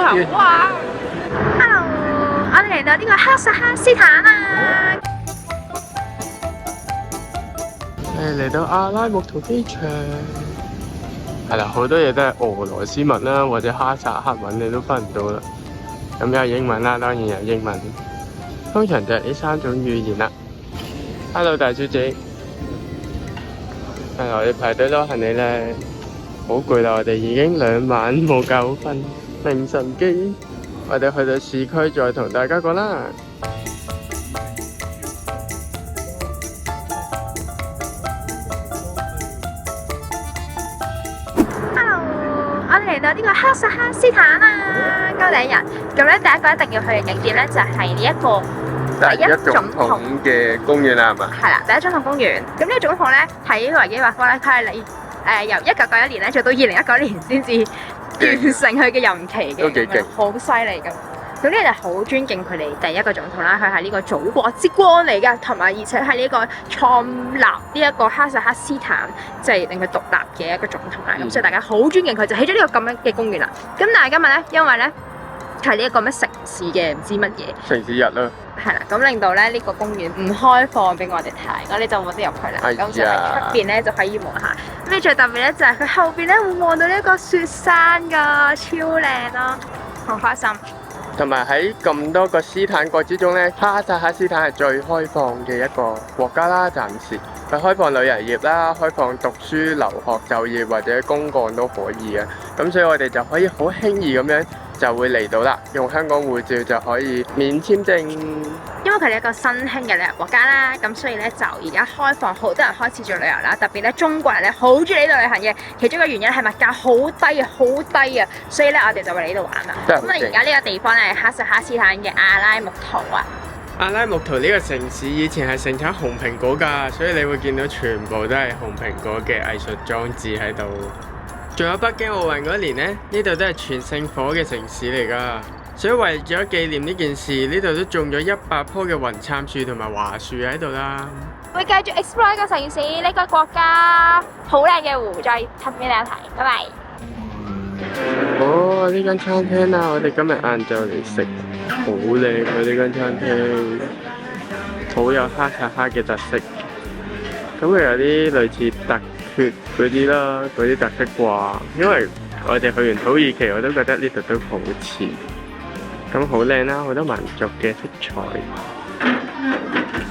好啊 ！Hello， 我哋嚟到呢個哈薩克斯坦啦。嚟到阿拉木圖機場，係啦，好多嘢都係俄羅斯文啦，或者哈薩克文，你都分唔到啦。咁有英文啦，當然有英文。通常就係呢3種語言啦。Hello， 大小姐，我哋排隊攞行李咧，好攰啦，我哋已經2晚冇覺好瞓，凌晨機。我哋去到市區再同大家講啦。嚟到呢個哈薩克斯坦啦，高領人。咁咧，第一個一定要去嘅景點咧，就係呢一個第一總統嘅公園啦，係嘛？係啦，第一總統公園。咁呢個總統咧，喺維基百科咧，佢係由1991年咧做到2019年先至完成佢嘅任期嘅，都幾勁，好犀利㗎。咁呢就好尊敬佢哋第一個總統啦，佢係呢個祖國之光嚟㗎，同埋而且係呢個創立呢一個哈薩克斯坦，即係令佢獨立嘅一個總統啦。咁所以大家好尊敬佢，就起咗呢個咁樣嘅公園啦。咁但係今日咧，因為咧係呢一個咩城市嘅唔知乜嘢城市日啦，係啦，咁令到咧呢個公園唔開放俾我哋睇，我哋就冇得入去啦。咁就喺出邊咧就可以望下。咁最特別咧就係佢後邊咧會望到呢一個雪山㗎，超靚咯，好開心。同埋喺咁多個斯坦國之中咧，哈薩克斯坦係最開放嘅一個國家啦。暫時佢開放旅遊業啦，開放讀書、留學、就業或者公幹都可以嘅。咁所以我哋就可以好輕易咁樣就會嚟到啦，用香港護照就可以免簽證。因為佢哋一個新興嘅旅遊國家啦，咁所以咧就而家開放，好多人開始做旅遊啦。特別咧中國人咧好中意呢度旅行嘅，其中一個原因係物價好低啊，好低啊，所以咧我哋就會嚟呢度玩啦。咁啊而家呢個地方咧係哈薩克斯坦嘅阿拉木圖啊。阿拉木圖呢個城市以前係盛產紅蘋果㗎，所以你會見到全部都係紅蘋果嘅藝術裝置喺度。仲有北京奧運嗰年呢，呢度都係全聖火嘅城市嚟㗎。所以為咗紀念呢件事，呢度都種咗100棵嘅雲杉樹同埋華樹喺度啦。會繼續 explore 呢個城市，呢個國家好靚嘅湖，再睇俾大家睇。拜拜。哦，呢間餐廳啊，我哋今日晏晝嚟食，好靚啊！呢間餐廳好有哈薩克嘅特色。咁佢有啲類似特缺嗰啲啦，嗰啲特色啩。因為我哋去完土耳其，我都覺得呢度都好似。咁好靚啦，好多民族嘅色彩。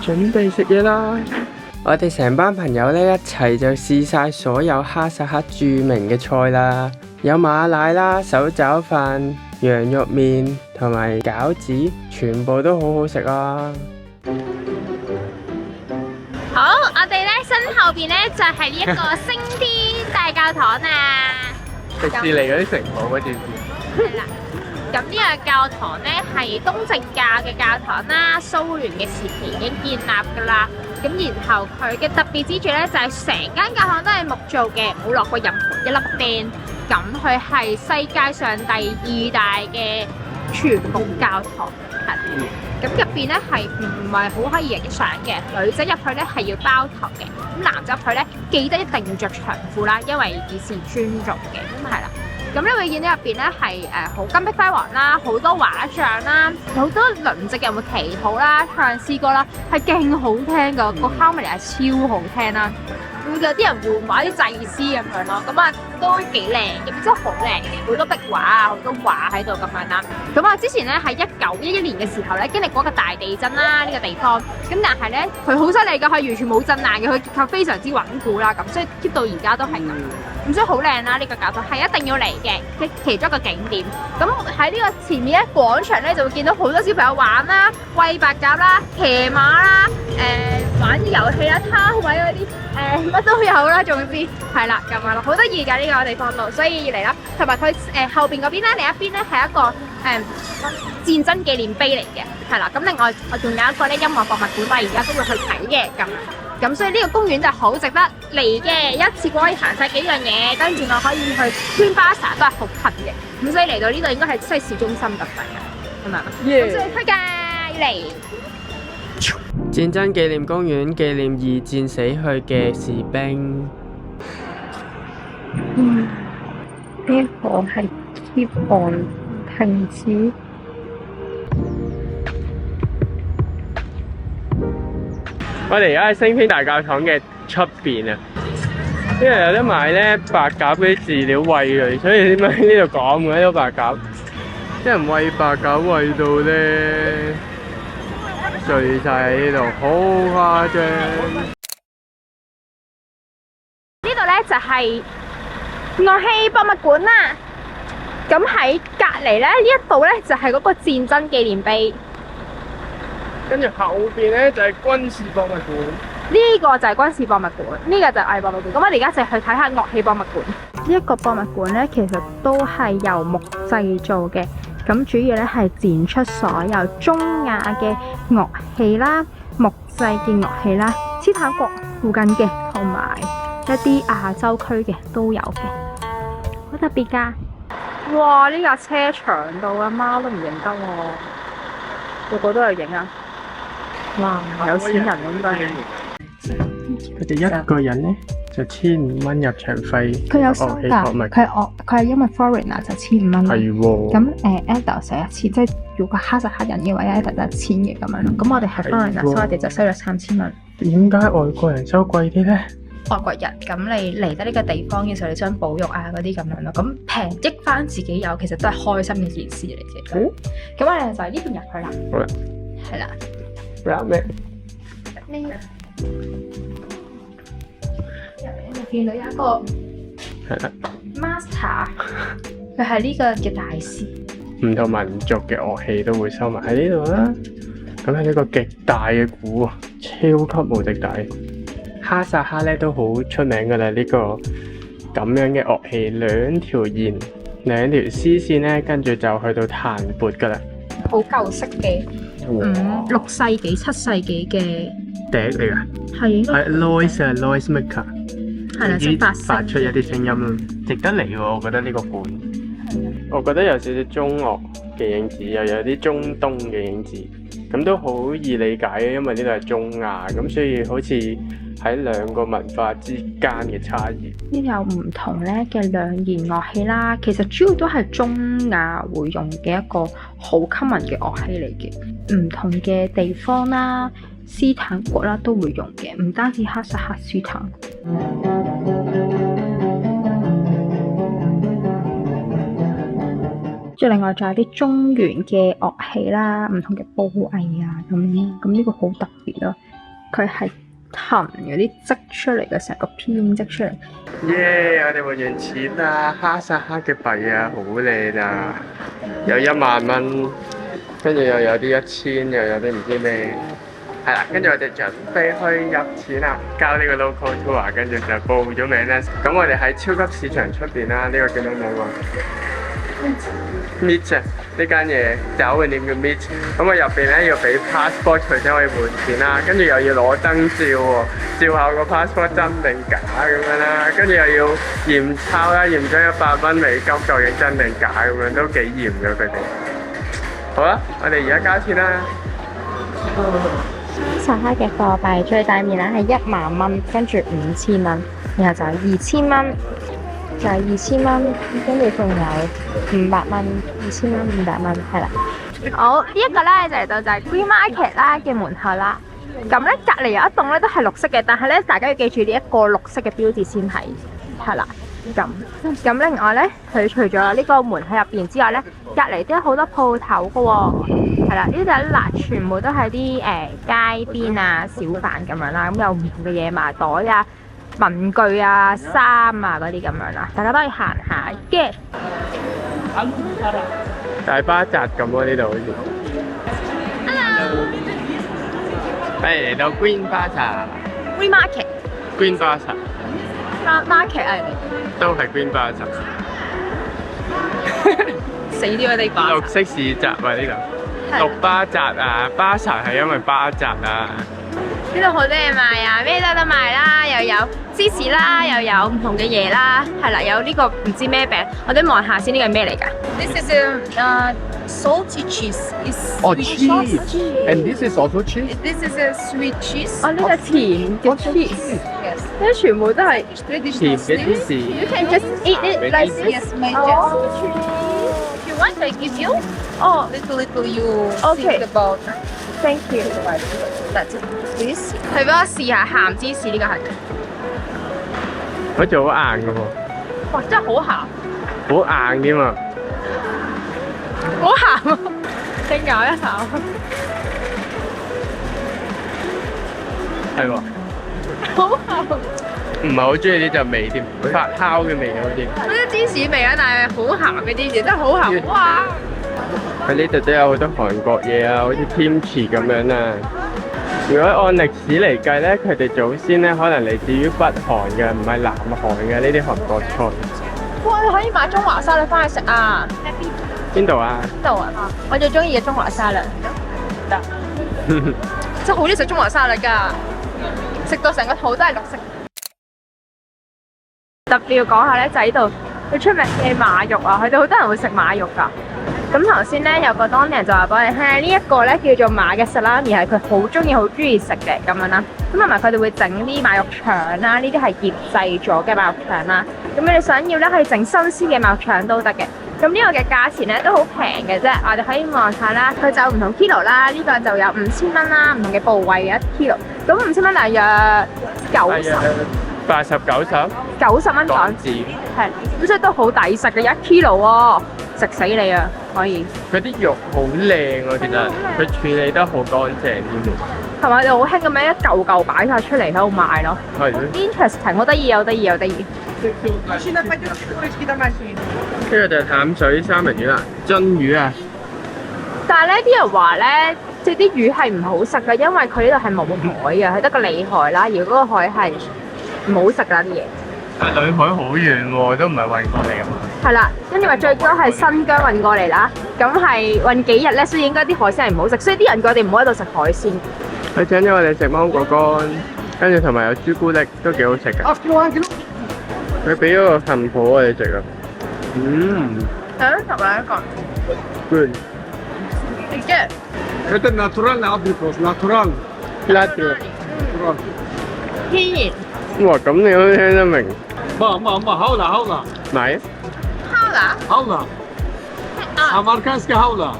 準備食嘢啦！我哋成班朋友咧一齊就試晒所有哈薩克著名嘅菜啦，有馬奶啦、手抓飯、羊肉麵同埋餃子，全部都好好食啊！好，我哋咧身後邊咧就係呢一個升天大教堂啊！迪士尼嗰啲城堡嗰段。係啦。咁呢個教堂咧係東正教嘅教堂啦，蘇聯嘅時期已經建立㗎啦。咁然後佢嘅特別之處咧就係成間教堂都係木做嘅，冇落過任何一粒釘。咁佢係世界上第2大嘅全木教堂，係。咁入邊咧係唔係好可以影相嘅？女仔入去咧係要包頭嘅。咁男仔入去咧記得一定要着長褲啦，因為以示尊重嘅。咁係啦。咁你會見到入邊咧係好金碧輝煌啦，好多畫像啦，好多輪值人會祈禱啦、唱詩歌啦，係勁好聽噶，個 harmony 係超好聽啦。會有啲人會買啲祭司咁樣咯，咁啊都幾靚嘅，真係好靚嘅，好多壁畫啊，好多畫喺度咁樣啦。咁啊之前咧喺1911年嘅時候咧經歷過一個大地震啦，呢個地方，咁但係咧佢好犀利㗎，佢完全冇震爛嘅，佢結構非常之穩固啦，咁所以 keep 到而家都係咁。咁所以好靚啦，呢個教堂係一定要嚟嘅，其中一個景點。咁喺呢個前面咧廣場咧就會見到好多小朋友玩啦、餵白鴿啦、騎馬啦、玩啲遊戲啦、攤位嗰啲乜都有啦，總之係啦咁樣咯，好得意㗎呢個地方度，所以要嚟啦。同埋佢後邊嗰邊咧，另一邊咧係一個戰爭紀念碑嚟嘅，係啦。咁另外我仲有一個咧音樂博物館，我而家都會去睇嘅咁所以呢個公園就好值得嚟嘅，一次過可以行晒幾樣嘢，跟住我可以去 Twin Plaza 都係好近嘅，咁所以嚟到呢度應該係西市中心咁滯嘅，係咪啊？咁所以推介嚟。戰爭紀念公園紀念2戰死去嘅士兵。呢個係 Keep on 停止。我哋而家喺星天大教堂嘅出邊啊，因為有得買咧白鴿嗰啲飼料餵佢，所以點解呢度講嘅呢個白鴿？啲人餵白鴿餵到咧聚晒喺呢度，好誇張。呢度咧就係樂器博物館啦。咁喺隔離咧，呢一度咧就係嗰個戰爭紀念碑。跟住後邊咧就係軍事博物館。呢個就係軍事博物館，呢個就係藝博物館。咁我哋而家就去睇下樂器博物館。呢一個博物館咧，其實都係由木製造嘅。咁主要咧係展出所有中亞嘅樂器啦、木製嘅樂器啦、斯坦國附近嘅同埋一啲亞洲區嘅都有嘅，好特別㗎。哇！呢架車長到阿媽都唔認得喎，個個都有影啊！哇！有錢人應該係。佢哋一個人咧就1500蚊入場費。佢有收㗎，佢係因為 foreigner 就1500蚊。係喎。咁adult 就1000，即係如果哈薩克人嘅話，adult 就1000嘅咁樣咯。咁我哋係 foreigner，所以我哋就收咗3000蚊。點解外國人收貴啲咧？外國人咁你嚟得呢個地方嘅時候，你想保育啊嗰啲咁樣咯，咁平益翻自己有，其實都係開心嘅件事嚟嘅。好，咁我哋就喺呢邊入去啦。好啦，係啦。入咩？呢入邊見到有一個係啦 master， 佢係呢個嘅大師。唔同民族嘅樂器都會收埋喺呢度啦。咁係呢個極大嘅鼓啊，超級無敵大。哈薩克咧都好出名噶啦，呢個咁樣嘅樂器，兩條弦、兩條絲線咧，跟住就去到彈撥噶啦。好舊式嘅6世紀、7世紀嘅笛嚟噶，係應該係 noise maker， 係啦，識發出一啲聲音咯，值得嚟喎！我覺得呢個館，我覺得有少少中樂嘅影子，又有啲中東嘅影子，咁都好易理解嘅，因為呢度係中亞，咁所以好似喺兩個文化之間嘅差異。呢度有唔同咧嘅兩弦樂器啦，其實主要都係中亞會用嘅一個好 common 嘅樂器嚟嘅，唔同嘅地方啦、斯坦國啦都會用嘅，唔單止哈薩克斯坦。再另外仲有啲中原嘅樂器啦，唔同嘅部藝啊咁呢個好特別咯，佢係藤嗰啲織出嚟嘅，成個編織出嚟。耶！我哋換完錢啦，哈薩克嘅幣啊，好靚啊，有10000蚊，跟住又有啲1000，又有啲唔知咩。係啦，跟住我哋準備去入錢啦，交呢個 local tour， 跟住就報咗名啦。咁我哋喺超級市場出邊啦，呢個叫咩名喎？Meet 啊，呢間嘢找嘅點叫 Meet。咁我入邊咧要俾 passport 佢先可以換錢啦，跟住又要攞燈照喎，照下個 passport 真定假咁樣啦，跟住又要驗鈔啦，驗咗100蚊美金究竟真定假咁樣，都幾嚴㗎佢哋。好啦，我哋而家交錢啦。哈薩克嘅貨幣最大面額係10000蚊，跟住5000蚊，然後就係2000蚊。就係2000蚊，跟住仲有500蚊，2000蚊、500蚊，係啦。好，呢一個咧就嚟到就係 Green Market 啦嘅門口啦。咁咧隔離有一棟咧都係綠色嘅，但係咧大家要記住呢一個綠色嘅標誌先係啦。咁另外咧，佢除咗呢個門喺入邊之外咧，隔離都有好多鋪頭噶喎。係啦，呢度嗱全部都係啲街邊啊小販咁樣啦，咁有唔同嘅嘢賣袋啊、文具啊、衫啊嗰啲咁樣啦，大家都可以行下嘅。大巴扎咁喎呢度好似。Hello。嚟到 Green Bazaar。Green Market。Green Bazaar。Market 啊，都係 Green Bazaar。死啲嗰啲巴。綠色市集啊呢度。綠巴扎啊，巴扎係因為巴扎啊。呢度好多嘢賣啊，咩都有得賣啦，又有芝士啦，又有唔同嘅嘢啦，係啦，有呢個唔知咩餅，我哋望下先，呢個係咩嚟㗎 ？This is salty cheese. Oh, cheese. And this is also cheese. This is a sweet cheese. 哦，呢個甜嘅 cheese。呢啲全部都係甜嘅芝士。You can just eat it like this. Yes, my just. want I give you? Oh, little you Okay. think about Thank you. that, please. 佢俾我試下鹹芝士呢個係，好似好硬嘅喎，哇！真係好鹹，好硬添啊！好鹹啊！你咬一口，係喎，好鹹，唔係好中意呢陣味添，發酵嘅味好似。好似芝士味啊，但係好鹹嘅芝士，真係好鹹，哇！佢呢度都有好多韓國嘢啊，好似 kimchi 咁樣啊。如果按歷史嚟計咧，佢哋祖先咧可能嚟自於北韓嘅，唔係南韓嘅呢啲韓國菜。哇！你可以買中華沙律翻去食啊！邊度啊？呢度啊，我最中意嘅中華沙律，得，真係好中意食中華沙律㗎，食到成個肚都係綠色。特別要講下咧，就係呢度佢出名嘅馬肉啊，佢哋好多人會食馬肉㗎。咁頭先咧有個當地人就話俾我哋聽，呢一個咧叫做馬嘅 salami 係佢好中意食嘅咁樣啦。咁同埋佢哋會整啲馬肉腸啦，呢啲係醃製咗嘅馬肉腸啦。咁你哋想要咧可以整新鮮嘅馬肉腸都得嘅。咁呢個嘅價錢咧都好平嘅啫，我哋可以望下啦。佢就唔同 kilo 啦，呢個就有5000蚊啦，唔同嘅部位嘅1 kilo。咁5000蚊大約90蚊港紙，係咁所以都好抵食嘅1 kilo 喎，食死你啊！可以。佢啲肉好靚喎，其實佢處理得好乾淨添喎。同埋我哋好興咁樣一嚿嚿擺晒出嚟喺度賣咯。係咯。 Interesting， 好得意，好得意，好得意。呢個就係淡水三文魚啦，津魚啊。但係咧，啲人話咧，即係啲魚係唔好食嘅，因為佢呢度係冇海嘅，係得個裏海啦。如果個海係唔好食啦啲嘢。但係裏海好遠喎，都唔係運過嚟㗎嘛。係啦，跟住話最多係新疆運過嚟啦，咁係運幾日咧，所以應該啲海鮮係唔好食，所以啲人叫我哋唔好喺度食海鮮。佢請咗我哋食芒果乾，跟住同埋有朱古力，都幾好食㗎。佢俾咗個杏脯我哋食啊。12個。 Good。嘅。 Это натуральный абрикос, natural. 辣條。天然。哇，咁你都聽得明？ هولا 買啊！ هولا امريكانسكي هولا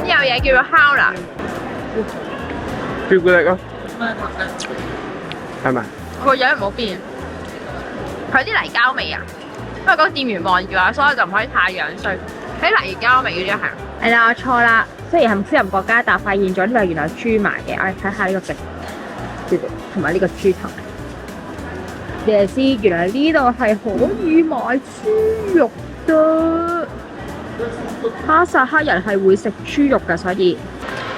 有嘢叫做烤啦。朱古力咯，係咪？個樣唔好變，佢有啲泥膠味啊。因為嗰個店員望住我，所以我就唔可以太樣衰。喺泥膠味嗰啲係。係啦，我錯啦。雖然係穆斯林國家，但發現咗呢度原來係豬賣嘅。我哋睇下呢個食。同埋呢個豬頭，你哋知原來呢度係可以買豬肉㗎。哈薩克人係會食豬肉㗎，所以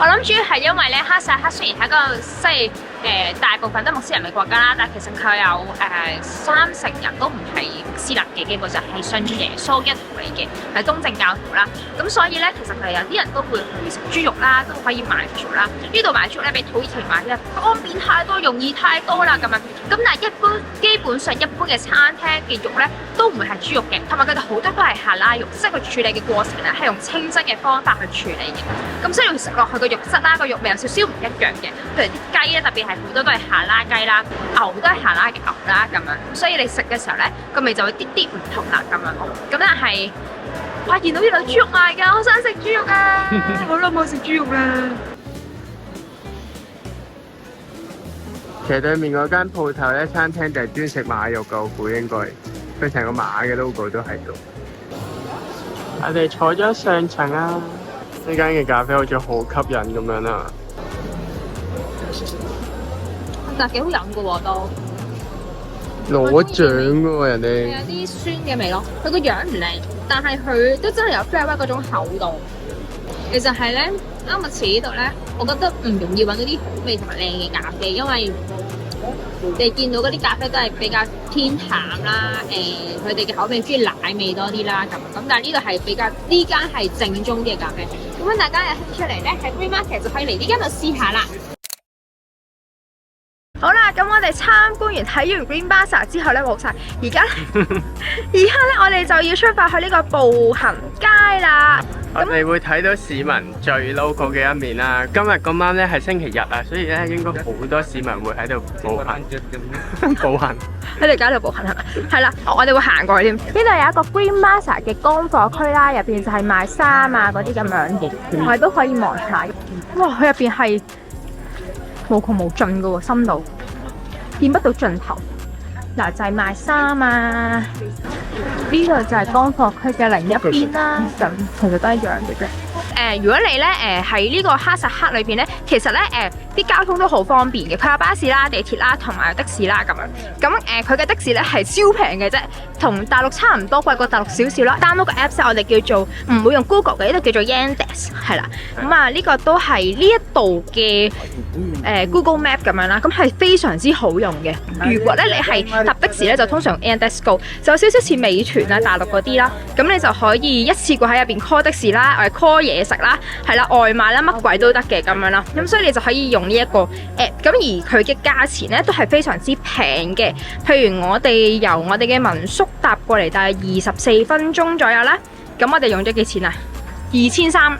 我諗主要係因為咧，哈薩克雖然係一個即係大部分都穆斯林嘅國家啦，但係其實佢有30%人都唔係穆斯林嘅，基本上係信住耶穌一族嚟嘅，係東正教徒啦。咁所以咧，其實佢哋有啲人都會去食豬肉啦，都可以買豬肉啦。呢度買豬肉咧比土耳其買咧方便太多，容易太多啦咁樣。咁但係基本上一般嘅餐廳嘅肉咧都唔會係豬肉嘅，同埋佢哋好多都係哈拉肉，即係佢處理嘅過程咧係用清真嘅方法去處理嘅。咁所以食落去個肉質啦，個肉味有少少唔一樣嘅。譬如啲雞咧，特別係好多都係哈拉雞啦，牛都係哈拉嘅牛啦咁樣。所以你食嘅時候咧，個味就會啲啲唔同啦咁樣。咁但係發現到呢度豬肉賣㗎，我想食豬肉啊！好耐冇食豬肉啦。斜對面嗰間鋪頭咧，餐廳就係專食馬肉嘅，我估應該佢成個馬嘅 logo 都喺度。我哋坐咗上層啊！呢間嘅咖啡好似好吸引咁樣啦。但係幾好飲㗎喎都。攞獎㗎喎人哋。有啲酸嘅味咯，佢個樣唔靚，但係佢都真係有 flavour 嗰種厚度。其實係咧，啱目前呢度咧，我覺得唔容易揾到啲好味同埋靚嘅咖啡，因為你見到嗰啲咖啡都係比較偏淡啦，佢哋嘅口味中意奶味多啲啦咁。但係呢度係比較呢間係正宗啲嘅咖啡。咁大家有興趣嚟咧，喺 Green Market 就可以嚟呢間度試下啦。好啦，咁我哋參觀完睇完 Green Bazaar 之後咧，冇晒。而家咧，我哋就要出發去呢個步行街啦。我哋會睇到市民最 local 嘅一面啦。今日咁啱咧係星期日啊，所以咧應該好多市民會喺度步行。步行。喺條街度步行係咪？係啦，我哋會行過去添。呢度有一個 Green Masa 嘅乾貨區啦，入邊就係賣衫啊嗰啲咁樣，我哋都可以望下。哇！佢入邊係無窮無盡噶喎，深度見不到盡頭。嗱，就係賣衫啊，呢度就係乾貨區嘅另一邊啦。咁其實都一樣嘅啫。如果你咧喺呢個哈薩克裏邊咧，其實咧啲交通都好方便嘅，佢有巴士啦、地鐵啦同埋的士啦咁樣。咁佢嘅的士咧係超平嘅啫，同大陸差唔多，貴過大陸少少啦。download 個 Apps 我哋叫做唔會用 Google 嘅，呢度叫做 Yandex 係啦。咁啊呢個都係呢一度嘅Google Map 咁樣啦，咁係非常之好用嘅。如果咧你係搭的士咧，就通常 Yandex Go， 就有少少似美團啊大陸嗰啲啦，咁你就可以一次過喺入邊 call 的士啦，或者 call 嘢食啦，係啦，外賣啦，乜鬼都得嘅咁樣啦。咁所以你就可以用呢一個 app， 咁而佢嘅價錢咧都係非常之平嘅。譬如我哋由我哋嘅民宿搭過嚟，大概24分鐘左右啦。咁我哋用咗幾錢啊？2300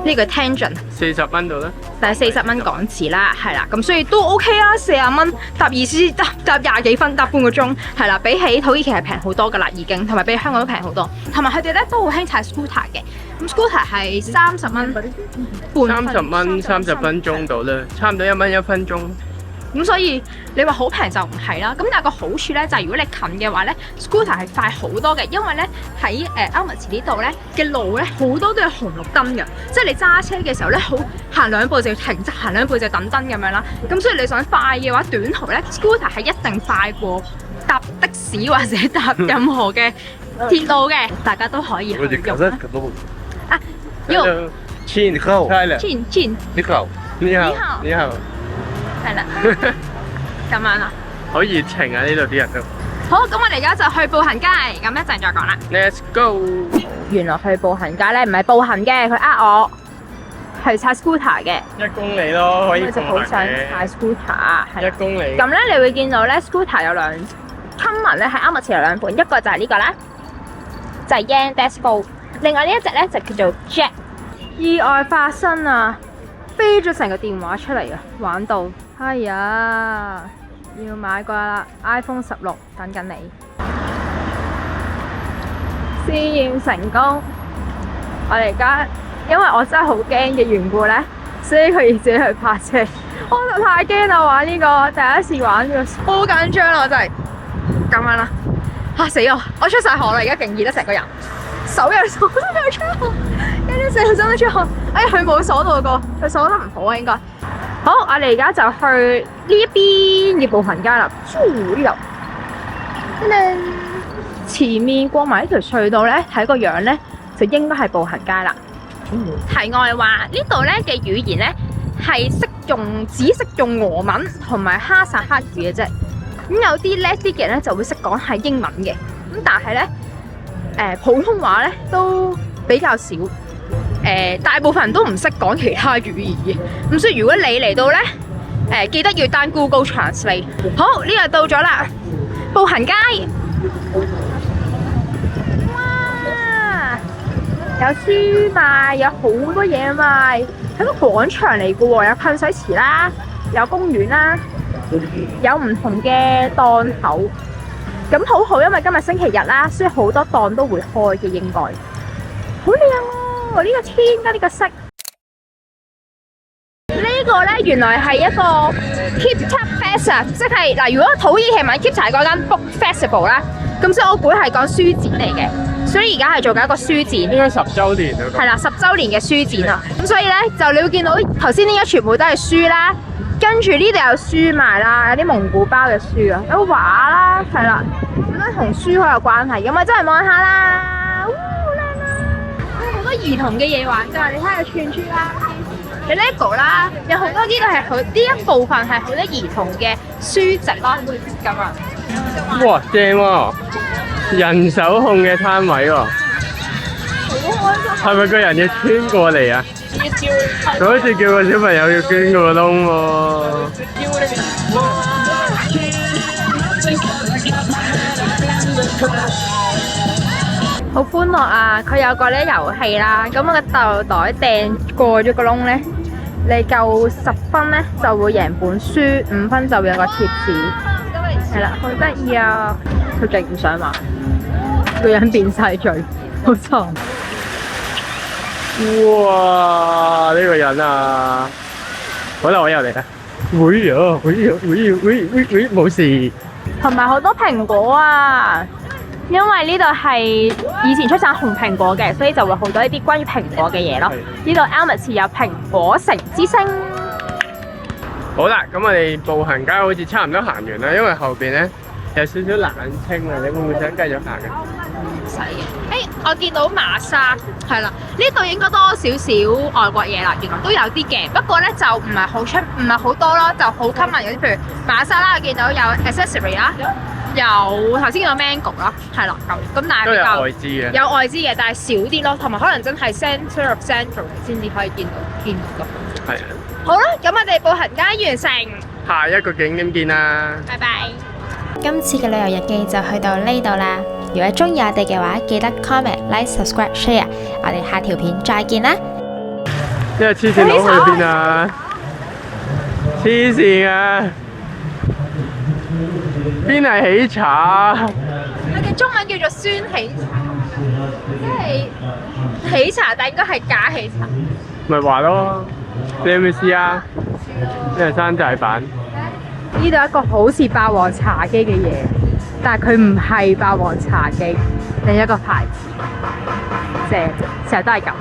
呢個 Tangent 40蚊度啦，但係40蚊港紙啦，係啦，咁所以都 OK 啦，40蚊搭搭20幾分，搭半個鐘，係啦，比起土耳其係平好多噶啦，已經，同埋比香港都平好多，同埋佢哋咧都好興踩 scooter 嘅，咁 scooter 係30蚊半，30蚊30分鐘到啦，差唔多1蚊1分鐘。咁所以你話好平就唔係啦，咁但係個好處咧就係如果你近嘅話咧 ，scooter 係快好多嘅，因為咧喺Almaty呢度咧嘅路咧好多都有紅綠燈嘅，即係你揸車嘅時候咧好行兩步就要停，即行兩步就等燈咁樣啦。咁所以你想快嘅話，短途咧 scooter 係一定快過搭的士或者搭任何嘅鐵路嘅，大家都可以去用啦。啊，有親，你好，親，你好，你好，你好。係啦，咁樣啦，好熱情啊！呢度啲人都好，咁我哋而家就去步行街，咁一陣再講啦。Let's go！ 原來去步行街咧唔係步行嘅，佢我係踩 scooter 嘅，1公里咯，可以就好想踩 scooter， 係1公里。咁咧，你會見到咧 scooter 有兩 common 咧喺Almaty有兩款，一個就係呢個啦，就係 Yandex Go， 另外呢一隻咧就叫做 Jet。意外發生啊！飛咗成個電話出嚟啊！玩到，哎呀，要買過啦 ，iPhone 16等緊你。試驗成功，我哋而家因為我真係好驚嘅緣故咧，所以佢要自己去泊車。我就太驚啦，玩呢個第一次玩呢個，好緊張啦，我真係咁樣啦，嚇死我！我出晒汗啦，而家勁熱得成個人，手又鎖都有出汗。跟住成身都出汗，哎佢冇鎖到個，佢鎖得唔好啊應該。好，我哋而家就去呢一邊嘅步行街啦。呢度，前面過埋呢條隧道咧，睇個樣咧就應該係步行街啦。題外話，呢度咧嘅語言咧係只識用俄文同埋哈薩克語嘅啫。咁有啲叻啲嘅咧就會識講係英文嘅，咁但係咧普通話咧都比較少。大部分人都唔識講其他語言嘅，咁所以如果你嚟到咧，記得要單 Google Translate。好，呢度到咗啦，步行街。哇！有書賣，有好多嘢賣，係個廣場嚟嘅喎，有噴水池啦，有公園啦，有唔同嘅檔口。咁好好，因為今日星期日啦，所以好多檔都會開嘅應該。好靚啊！呢個天加呢個色，呢個咧原來係一個 Kitap Fest， 即係嗱，如果土耳其買 Kitap 嗰間 Book Festival 啦，咁所以我估係講書展嚟嘅，所以而家係做緊一個書展，應該10週年啊。係啦，10週年嘅書展啊，咁所以咧就你會見到頭先呢家全部都係書啦，跟住呢度有書賣啦，有啲蒙古包嘅書啊，有畫啦，係啦，咁樣同書好有關係，咁啊真係望下啦。好多兒童嘅嘢玩㗎，你睇下串珠啦，有 LEGO 啦，有好多啲都係好呢一部分係好多兒童嘅書籍咯，咁啊。哇，正喎！人手控嘅攤位喎，好開心。係咪個人要穿過嚟啊？佢好似叫個小朋友要捐個窿喎。好歡樂啊！佢有個咧遊戲啦，咁我個豆袋掟過咗個窿咧，你夠10分咧就會贏本書，5分就會有個貼紙。係啦，好得意啊！佢勁唔想玩，個人變晒嘴，好慘。哇！呢個人啊，好啦，我又嚟啦。會啊，會冇事。同埋好多蘋果啊！因為呢度係以前出產紅蘋果嘅，所以就會好多一啲關於蘋果嘅嘢咯。呢度 Elmwood 有蘋果城之星。好啦，咁我哋步行街好似差唔多行完啦，因為後邊咧有少少冷清啊，你會唔會想繼續行啊？唔使嘅。我見到馬莎係啦，呢度應該多少少外國嘢啦，原來都有啲嘅，不過咧就唔係好多咯，就好 common 嗰啲，譬如馬莎啦，我見到有 accessory 啦。有頭先見到 mango 啦，係啦咁，但係比較有外資嘅，有外資嘅，但係少啲咯，同埋可能真係 centre of central 先至可以見到咯。係啊。好啦，咁我哋步行街完成，下一個景點見啦。拜拜。今次嘅旅遊日記就去到呢度啦。如果中意我哋嘅話，記得 comment、like、subscribe、share。我哋下條片再見啦。呢個黐線佬去邊啊？黐線啊！邊係喜茶？佢嘅中文叫做酸喜茶，即係喜茶，但應該係假喜茶。咪話咯，你有冇試啊？呢係山寨版。呢度一個好似霸王茶姬嘅嘢，但係佢唔係霸王茶姬，另一個牌子，正成日都係咁。